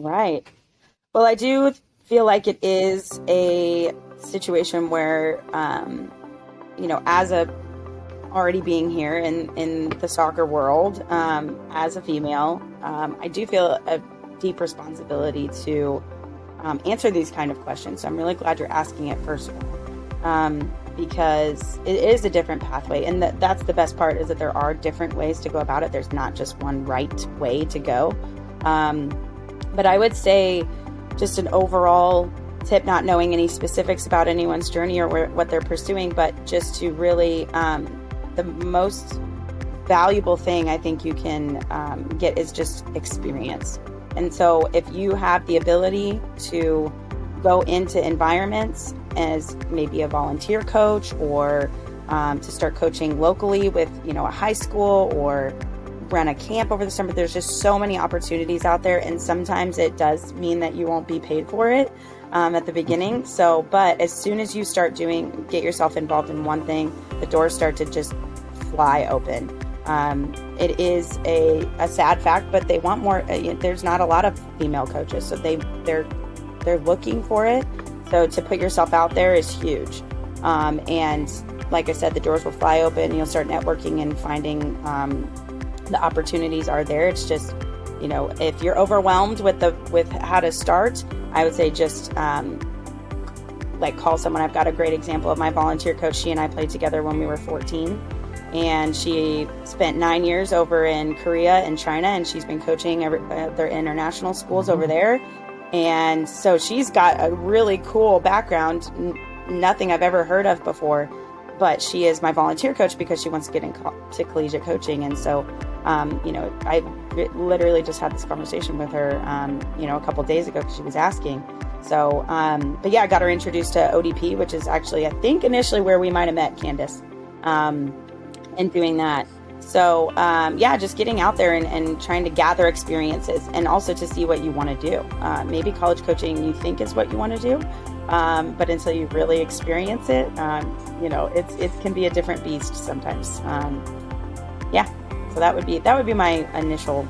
Right. Well, I do feel like it is a situation where, as a already being here in the soccer world, as a female, I do feel a deep responsibility to answer these kind of questions. So I'm really glad you're asking it first of all, because it is a different pathway, and that's the best part is that there are different ways to go about it. There's not just one right way to go. But I would say just an overall tip, not knowing any specifics about anyone's journey or what they're pursuing, but just to really, the most valuable thing I think you can get is just experience. And so if you have the ability to go into environments as maybe a volunteer coach or to start coaching locally with, a high school or run a camp over the summer, there's just so many opportunities out there. And sometimes it does mean that you won't be paid for it at the beginning. So, but as soon as you start get yourself involved in one thing, the doors start to just fly open. It is a sad fact, but they want more. There's not a lot of female coaches, so they're looking for it. So to put yourself out there is huge. And like I said, the doors will fly open. You'll start networking and finding the opportunities are there. It's just, if you're overwhelmed with how to start, I would say just call someone. I've got a great example of my volunteer coach. She and I played together when we were 14. And she spent 9 years over in Korea and China, and she's been coaching their international schools over there. And so she's got a really cool background, nothing I've ever heard of before, but she is my volunteer coach because she wants to get into collegiate coaching. And so, I literally just had this conversation with her, a couple of days ago because she was asking. So, but yeah, I got her introduced to ODP, which is actually, I think, initially where we might have met, Candice. And doing that. So, just getting out there and trying to gather experiences and also to see what you want to do. Maybe college coaching you think is what you want to do, but until you really experience it, it can be a different beast sometimes. So that would be my initial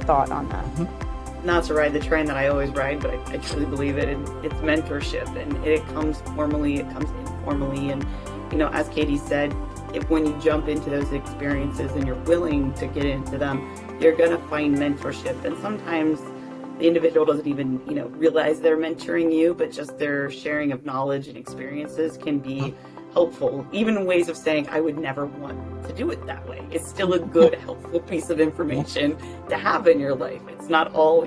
thought on that. Not to ride the train that I always ride, but I truly believe it. And it's mentorship, and it comes formally, it comes informally, and as Katie said, when you jump into those experiences and you're willing to get into them, you're going to find mentorship. And sometimes the individual doesn't even, realize they're mentoring you, but just their sharing of knowledge and experiences can be helpful. Even ways of saying, I would never want to do it that way. It's still a good, helpful piece of information to have in your life. It's not all,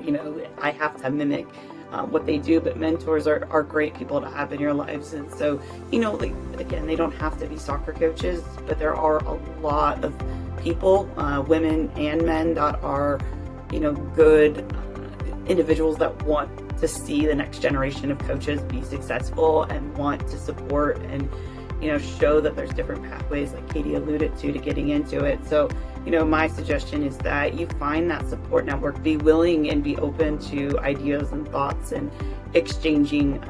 I have to mimic what they do, but mentors are great people to have in your lives. And so, again, they don't have to be soccer coaches, but there are a lot of people, women and men, that are, good individuals that want to see the next generation of coaches be successful and want to support and, show that there's different pathways, like Katie alluded to getting into it. So, my suggestion is that you find that support network, be willing and be open to ideas and thoughts and exchanging,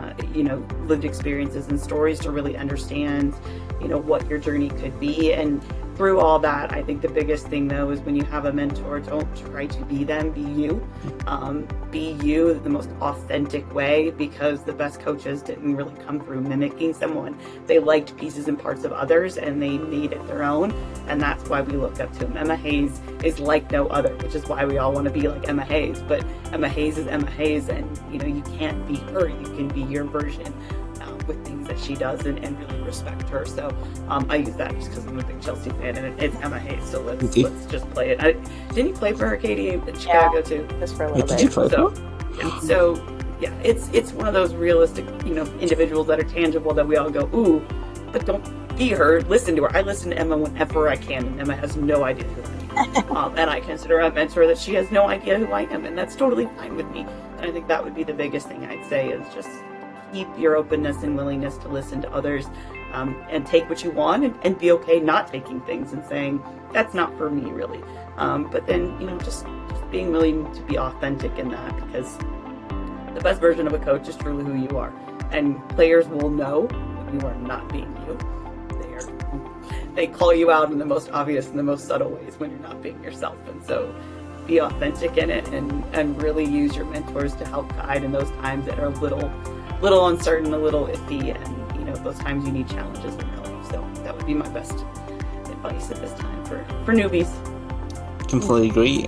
lived experiences and stories to really understand, what your journey could be. And through all that, I think the biggest thing though is when you have a mentor, don't try to be them, be you. Be you the most authentic way, because the best coaches didn't really come through mimicking someone. They liked pieces and parts of others and they made it their own. And that's why we looked up to them. Emma Hayes is like no other, which is why we all want to be like Emma Hayes. But Emma Hayes is Emma Hayes, and you can't be her. You can be your version with things that she does and really respect her. So I use that just because I'm a big Chelsea fan, and it's Emma Hayes. So let's just play it. Didn't you play for her, Katie, in Chicago too? Just for a little bit. Did you play for her? So yeah, it's one of those realistic, individuals that are tangible that we all go, ooh, but don't be her. Listen to her. I listen to Emma whenever I can, and Emma has no idea who I am. And I consider her a mentor that she has no idea who I am, and that's totally fine with me. And I think that would be the biggest thing I'd say is just keep your openness and willingness to listen to others, and take what you want, and be okay not taking things and saying, that's not for me really. But then, just being willing to be authentic in that, because the best version of a coach is truly who you are. And players will know when you are not being you. They call you out in the most obvious and the most subtle ways when you're not being yourself. And so be authentic in it, and really use your mentors to help guide in those times that are a little uncertain, a little iffy, and those times you need challenges and help. So that would be my best advice at this time for newbies. Completely agree.